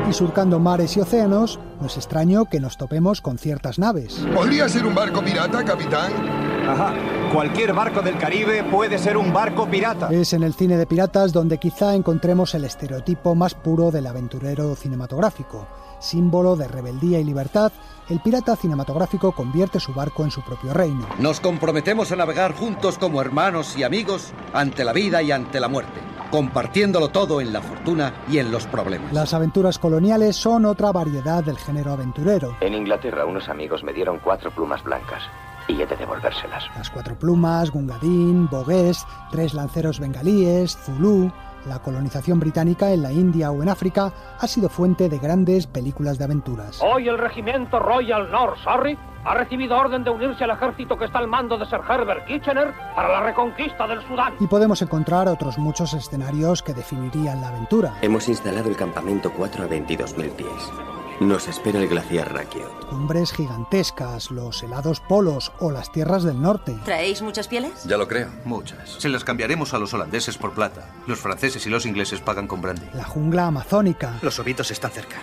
Y surcando mares y océanos, no es extraño que nos topemos con ciertas naves. ¿Podría ser un barco pirata, capitán? Ajá. Cualquier barco del Caribe puede ser un barco pirata. Es en el cine de piratas donde quizá encontremos el estereotipo más puro del aventurero cinematográfico. Símbolo de rebeldía y libertad, el pirata cinematográfico convierte su barco en su propio reino. Nos comprometemos a navegar juntos como hermanos y amigos ante la vida y ante la muerte, compartiéndolo todo en la fortuna y en los problemas. Las aventuras coloniales son otra variedad del género aventurero. En Inglaterra unos amigos me dieron 4 plumas blancas y he de devolvérselas. Las 4 plumas, Gungadin, Boguest, 3 lanceros bengalíes, Zulú. La colonización británica en la India o en África ha sido fuente de grandes películas de aventuras. Hoy el regimiento Royal North Surrey ha recibido orden de unirse al ejército que está al mando de Sir Herbert Kitchener para la reconquista del Sudán. Y podemos encontrar otros muchos escenarios que definirían la aventura. Hemos instalado el campamento 4 a 22.000 pies. Nos espera el glaciar Raquio. Cumbres gigantescas, los helados polos o las tierras del norte. ¿Traéis muchas pieles? Ya lo creo, muchas. Se las cambiaremos a los holandeses por plata. Los franceses y los ingleses pagan con brandy. La jungla amazónica. Los ovitos están cerca.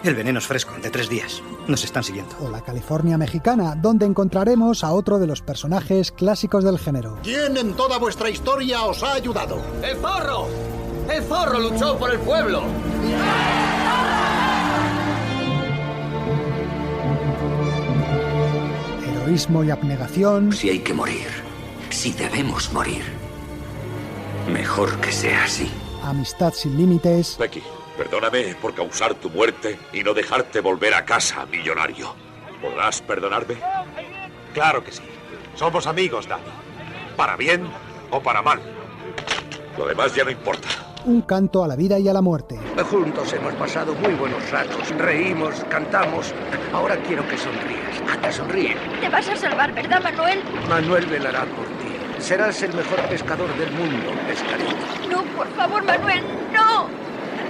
El veneno es fresco, de 3 días. Nos están siguiendo. O la California mexicana, donde encontraremos a otro de los personajes clásicos del género. ¿Quién en toda vuestra historia os ha ayudado? ¡El zorro! ¡El zorro luchó por el pueblo! Heroísmo y abnegación. Si hay que morir, si debemos morir, mejor que sea así. Amistad sin límites. Becky, Perdóname por causar tu muerte y no dejarte volver a casa, millonario. ¿Podrás perdonarme? Claro que sí. Somos amigos, Danny. Para bien o para mal. Lo demás ya no importa. Un canto a la vida y a la muerte. Juntos hemos pasado muy buenos ratos. Reímos, cantamos. Ahora quiero que sonrías. Anda, sonríe. Te vas a salvar, ¿verdad, Manuel? Manuel velará por ti. Serás el mejor pescador del mundo, pescadito. No, por favor, Manuel, no.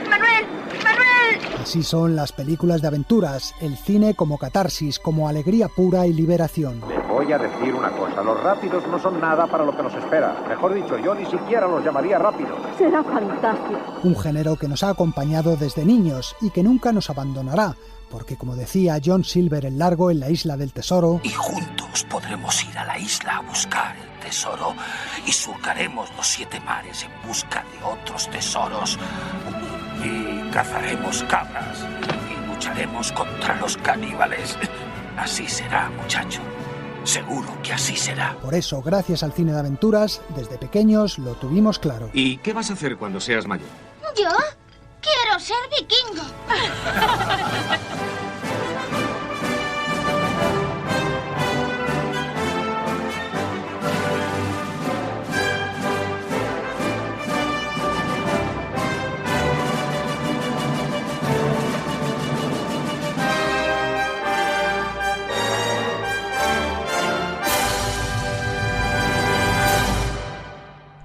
Manuel, Manuel. Así son las películas de aventuras, el cine como catarsis, como alegría pura y liberación. Les voy a decir una cosa, los rápidos no son nada para lo que nos espera. Mejor dicho, yo ni siquiera los llamaría rápidos. Será fantástico. Un género que nos ha acompañado desde niños y que nunca nos abandonará, porque como decía John Silver el Largo en La Isla del Tesoro... Y juntos podremos ir a la isla a buscar el tesoro y surcaremos los 7 mares en busca de otros tesoros. Y cazaremos cabras y lucharemos contra los caníbales. Así será, muchacho. Seguro que así será. Por eso, gracias al cine de aventuras, desde pequeños lo tuvimos claro. ¿Y qué vas a hacer cuando seas mayor? ¿Yo? Quiero ser vikingo.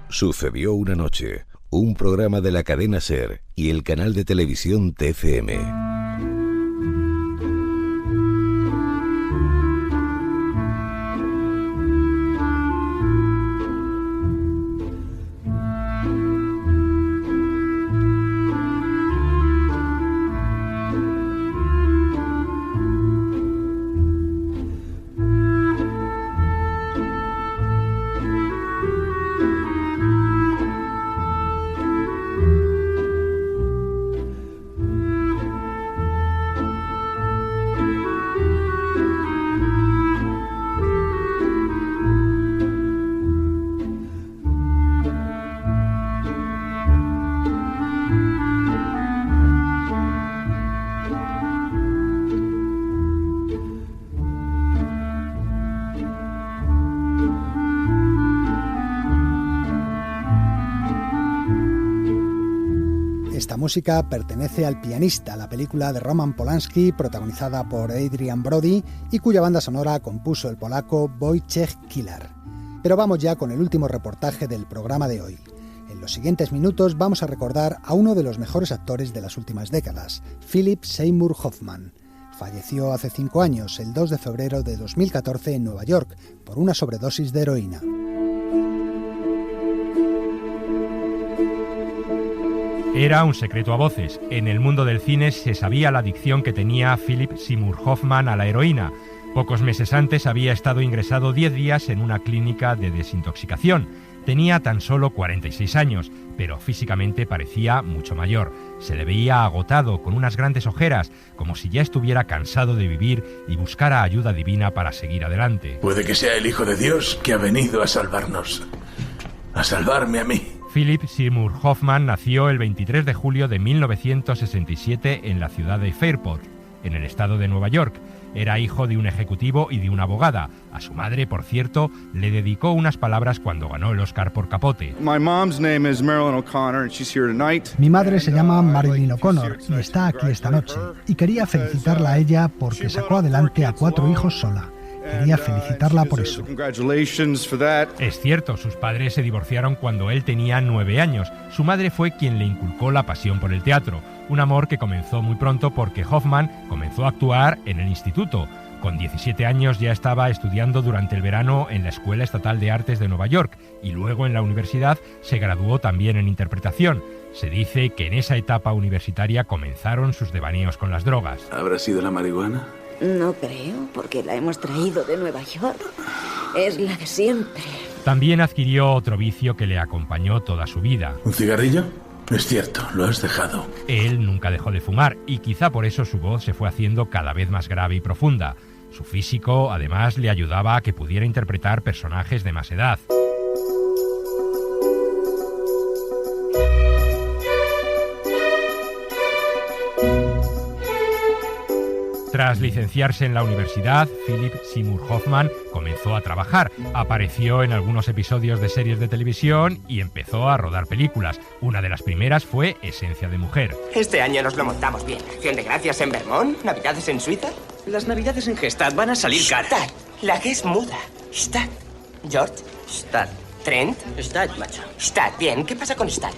Sucedió una noche, un programa de la cadena SER y el canal de televisión TCM. Esta música pertenece al Pianista, la película de Roman Polanski protagonizada por Adrian Brody y cuya banda sonora compuso el polaco Wojciech Kilar. Pero vamos ya con el último reportaje del programa de hoy. En los siguientes minutos vamos a recordar a uno de los mejores actores de las últimas décadas, Philip Seymour Hoffman. Falleció hace 5 años, el 2 de febrero de 2014 en Nueva York, por una sobredosis de heroína. Era un secreto a voces. En el mundo del cine se sabía la adicción que tenía Philip Seymour Hoffman a la heroína. Pocos meses antes había estado ingresado 10 días en una clínica de desintoxicación. Tenía tan solo 46 años, pero físicamente parecía mucho mayor. Se le veía agotado, con unas grandes ojeras, como si ya estuviera cansado de vivir y buscara ayuda divina para seguir adelante. Puede que sea el Hijo de Dios que ha venido a salvarnos. A salvarme a mí. Philip Seymour Hoffman nació el 23 de julio de 1967 en la ciudad de Fairport, en el estado de Nueva York. Era hijo de un ejecutivo y de una abogada. A su madre, por cierto, le dedicó unas palabras cuando ganó el Oscar por Capote. Mi madre se llama Marilyn O'Connor y está aquí esta noche. Y quería felicitarla a ella porque sacó adelante a 4 hijos sola. Quería felicitarla por eso. Es cierto, sus padres se divorciaron cuando él tenía 9 años. Su madre fue quien le inculcó la pasión por el teatro, un amor que comenzó muy pronto porque Hoffman comenzó a actuar en el instituto. Con 17 años ya estaba estudiando durante el verano en la Escuela Estatal de Artes de Nueva York y luego en la universidad se graduó también en interpretación. Se dice que en esa etapa universitaria comenzaron sus devaneos con las drogas. ¿Habrá sido la marihuana? No creo, porque la hemos traído de Nueva York. Es la de siempre. También adquirió otro vicio que le acompañó toda su vida. ¿Un cigarrillo? Es cierto, lo has dejado. Él nunca dejó de fumar y quizá por eso su voz se fue haciendo cada vez más grave y profunda. Su físico, además, le ayudaba a que pudiera interpretar personajes de más edad. Tras licenciarse en la universidad, Philip Seymour Hoffman comenzó a trabajar. Apareció en algunos episodios de series de televisión y empezó a rodar películas. Una de las primeras fue Esencia de mujer. Este año nos lo montamos bien. Acción de gracias en Vermont, navidades en Suiza. Las navidades en Gestad van a salir caras. Stad, la G es muda. Stad. George. Stad. Trent. Stad, macho. Stad, bien. ¿Qué pasa con Stad?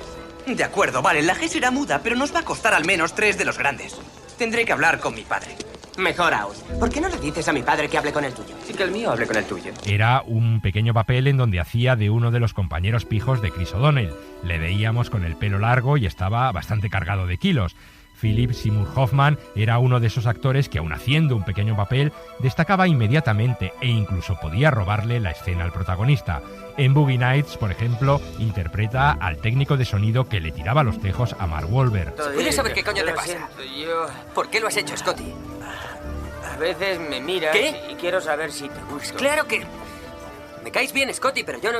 De acuerdo, vale, la G será muda, pero nos va a costar al menos 3 de los grandes. Tendré que hablar con mi padre. Mejor aún. ¿Por qué no le dices a mi padre que hable con el tuyo? Y que el mío hable con el tuyo. Era un pequeño papel en donde hacía de uno de los compañeros pijos de Chris O'Donnell. Le veíamos con el pelo largo y estaba bastante cargado de kilos. Philip Seymour Hoffman era uno de esos actores que, aun haciendo un pequeño papel, destacaba inmediatamente e incluso podía robarle la escena al protagonista. En Boogie Nights, por ejemplo, interpreta al técnico de sonido que le tiraba los tejos a Mark Wahlberg. ¿Puedes saber qué coño te pasa? ¿Por qué lo has hecho, Scotty? A veces me miras y quiero saber si te gusto. Claro que... Me caes bien, Scotty, pero yo no...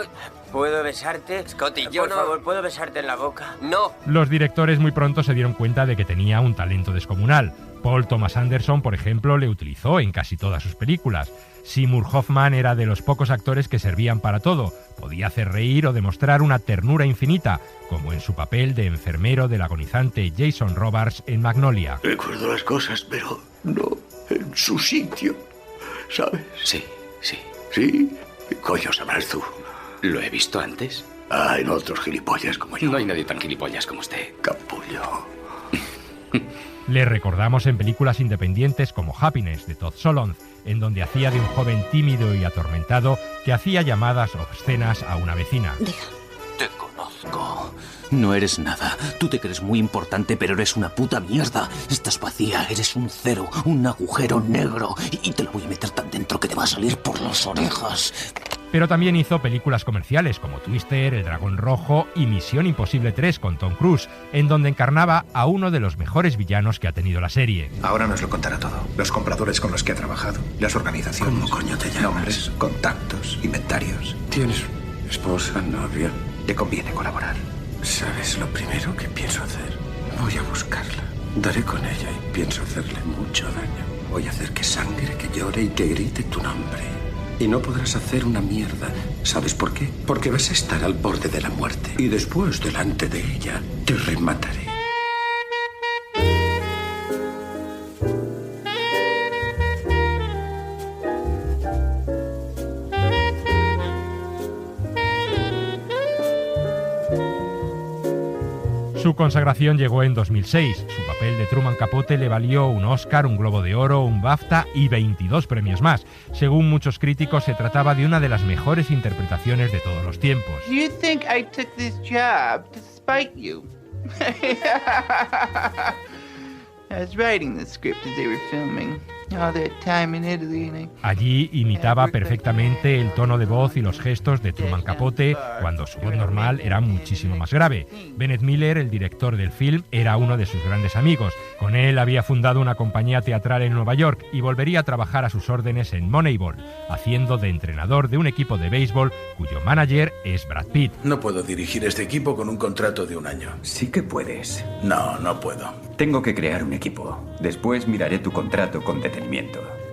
¿Puedo besarte? Scotty, yo Por favor, ¿puedo besarte en la boca? No. Los directores muy pronto se dieron cuenta de que tenía un talento descomunal. Paul Thomas Anderson, por ejemplo, le utilizó en casi todas sus películas. Seymour Hoffman era de los pocos actores que servían para todo. Podía hacer reír o demostrar una ternura infinita, como en su papel de enfermero del agonizante Jason Robards en Magnolia. Recuerdo las cosas, pero no en su sitio, ¿sabes? Sí, sí. ¿Sí? ¿Qué coño sabrás tú? ¿Lo he visto antes? Ah, en otros gilipollas como yo. No hay nadie tan gilipollas como usted. Capullo. Le recordamos en películas independientes como Happiness, de Todd Solondz, en donde hacía de un joven tímido y atormentado que hacía llamadas obscenas a una vecina. Te conozco. No eres nada. Tú te crees muy importante, pero eres una puta mierda. Estás vacía, eres un cero, un agujero negro. Y te lo voy a meter tan dentro que te va a salir por las orejas. Pero también hizo películas comerciales como Twister, El Dragón Rojo y Misión Imposible 3 con Tom Cruise, en donde encarnaba a uno de los mejores villanos que ha tenido la serie. Ahora nos lo contará todo. Los compradores con los que ha trabajado, las organizaciones. ¿Cómo coño te llamas? Nombres, contactos, inventarios. ¿Tienes esposa, novia? Te conviene colaborar. ¿Sabes lo primero que pienso hacer? Voy a buscarla. Daré con ella y pienso hacerle mucho daño. Voy a hacer que sangre, que llore y que grite tu nombre. Y no podrás hacer una mierda. ¿Sabes por qué? Porque vas a estar al borde de la muerte. Y después, delante de ella, te remataré. Su consagración llegó en 2006. Su papel de Truman Capote le valió un Oscar, un Globo de Oro, un BAFTA y 22 premios más. Según muchos críticos, se trataba de una de las mejores interpretaciones de todos los tiempos. Do you think I took this job to spite you? I was writing the script as they were filming. All that time in Italy and Allí imitaba perfectamente el tono de voz y los gestos de Truman Capote, cuando su voz normal era muchísimo más grave. Bennett Miller, el director del film, era uno de sus grandes amigos. Con él había fundado una compañía teatral en Nueva York y volvería a trabajar a sus órdenes en Moneyball, haciendo de entrenador de un equipo de béisbol cuyo manager es Brad Pitt. No puedo dirigir este equipo con un contrato de 1 año. Sí que puedes. No, no puedo. Tengo que crear un equipo. Después miraré tu contrato con detenimiento.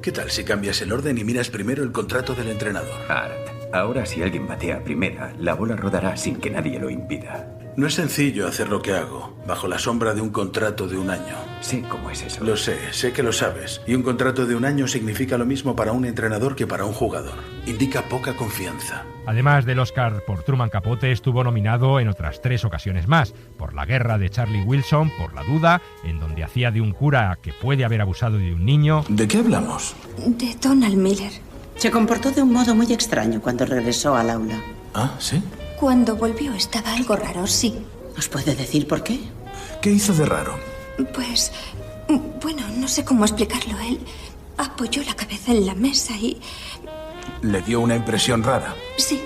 ¿Qué tal si cambias el orden y miras primero el contrato del entrenador? Art, ahora si alguien batea a primera, la bola rodará sin que nadie lo impida. No es sencillo hacer lo que hago, bajo la sombra de un contrato de 1 año. Sé cómo es eso. Lo sé que lo sabes. Y un contrato de 1 año significa lo mismo para un entrenador que para un jugador. Indica poca confianza. Además del Oscar por Truman Capote, estuvo nominado en otras 3 ocasiones más. Por La guerra de Charlie Wilson, por La duda, en donde hacía de un cura que puede haber abusado de un niño. ¿De qué hablamos? De Donald Miller. Se comportó de un modo muy extraño cuando regresó al aula. ¿Ah, sí? Cuando volvió estaba algo raro, sí. ¿Nos puede decir por qué? ¿Qué hizo de raro? Pues, bueno, no sé cómo explicarlo. Él apoyó la cabeza en la mesa y... ¿Le dio una impresión rara? Sí.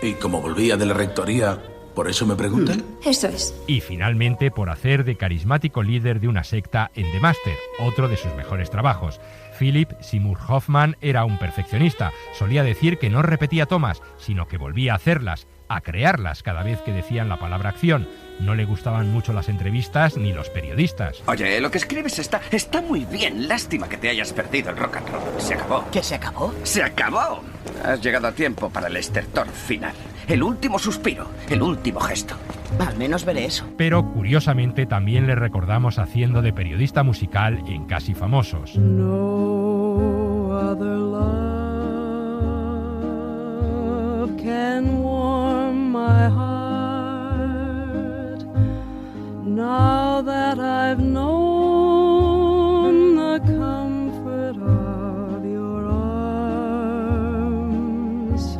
¿Y como volvía de la rectoría, por eso me preguntan? Eso es. Y finalmente por hacer de carismático líder de una secta en The Master, otro de sus mejores trabajos. Philip Seymour Hoffman era un perfeccionista. Solía decir que no repetía tomas, sino que volvía a hacerlas. a crearlas cada vez que decían la palabra acción. No le gustaban mucho las entrevistas ni los periodistas. Oye, lo que escribes está muy bien. Lástima que te hayas perdido el rock and roll. Se acabó. ¿Qué se acabó? ¡Se acabó! Has llegado a tiempo para el estertor final. El último suspiro, el último gesto. Al menos veré eso. Pero, curiosamente, también le recordamos haciendo de periodista musical en Casi Famosos. No other love can warm my heart now that I've known the comfort of your arms.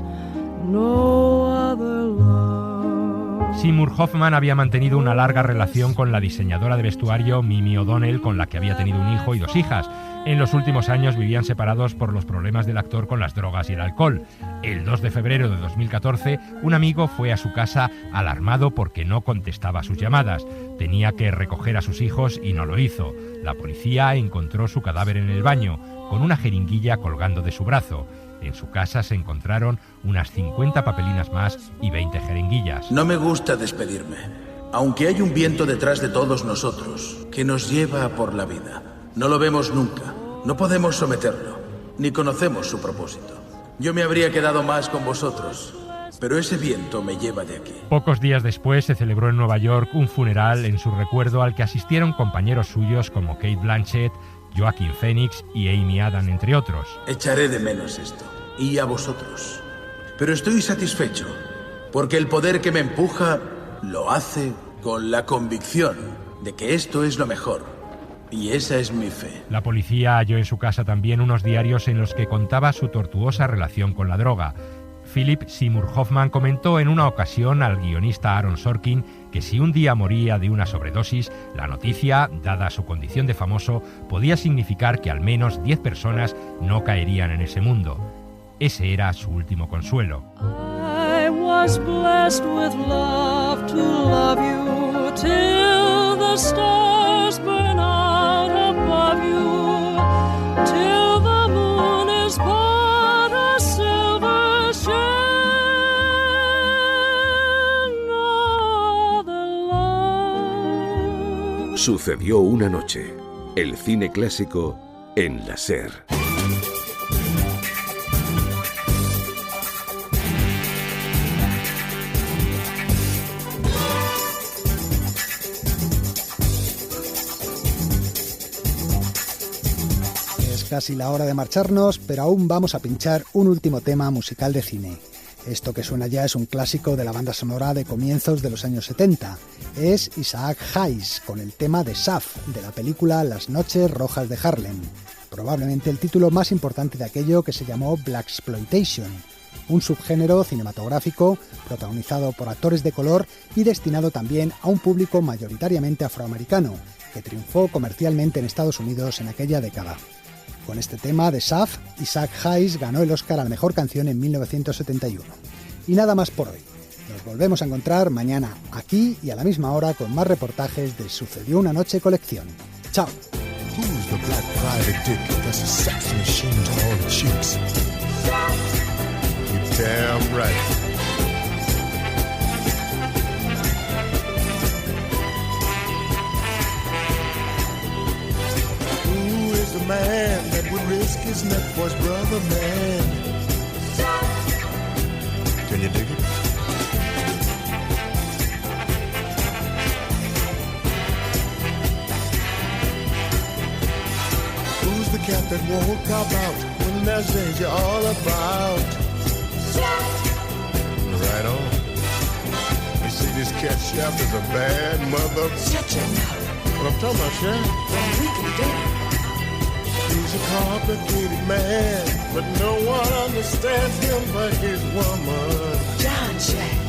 No other love. Seymour Hoffman había mantenido una larga relación con la diseñadora de vestuario Mimi O'Donnell, con la que había tenido un hijo y 2 hijas. En los últimos años vivían separados por los problemas del actor con las drogas y el alcohol. El 2 de febrero de 2014, un amigo fue a su casa alarmado porque no contestaba sus llamadas. Tenía que recoger a sus hijos y no lo hizo. La policía encontró su cadáver en el baño, con una jeringuilla colgando de su brazo. En su casa se encontraron unas 50 papelinas más y 20 jeringuillas. No me gusta despedirme, aunque hay un viento detrás de todos nosotros que nos lleva por la vida. No lo vemos nunca, no podemos someterlo, ni conocemos su propósito. Yo me habría quedado más con vosotros, pero ese viento me lleva de aquí. Pocos días después se celebró en Nueva York un funeral en su recuerdo al que asistieron compañeros suyos como Cate Blanchett, Joaquin Phoenix y Amy Adams, entre otros. Echaré de menos esto, y a vosotros. Pero estoy satisfecho, porque el poder que me empuja lo hace con la convicción de que esto es lo mejor. Y esa es mi fe. La policía halló en su casa también unos diarios en los que contaba su tortuosa relación con la droga. Philip Seymour Hoffman comentó en una ocasión al guionista Aaron Sorkin que si un día moría de una sobredosis, la noticia, dada su condición de famoso, podía significar que al menos 10 personas no caerían en ese mundo. Ese era su último consuelo. I was blessed with love to love you till the stars burn out above you, till the moon is but a silver shell. No other love. Sucedió una noche. El cine clásico en la SER. Casi la hora de marcharnos, pero aún vamos a pinchar un último tema musical de cine. Esto que suena ya es un clásico de la banda sonora de comienzos de los años 70. Es Isaac Hayes con el tema de Saf, de la película Las Noches Rojas de Harlem, probablemente el título más importante de aquello que se llamó Blaxploitation, un subgénero cinematográfico protagonizado por actores de color y destinado también a un público mayoritariamente afroamericano, que triunfó comercialmente en Estados Unidos en aquella década. Con este tema de Saf, Isaac Hayes ganó el Oscar a la mejor canción en 1971. Y nada más por hoy. Nos volvemos a encontrar mañana aquí y a la misma hora con más reportajes de Sucedió una noche colección. ¡Chao! Who's the black private dick that's a sex machine to all the chicks? You're damn right. The man that would risk his neck for his brother, man. Can you dig it? Who's the cat that won't cop out when there's danger all about? Right on. You see, this cat Chef is a bad mother. Shut your mouth. What I'm talking about, Chef? Then we can do it. He's a complicated man, but no one understands him but his woman. John Chef.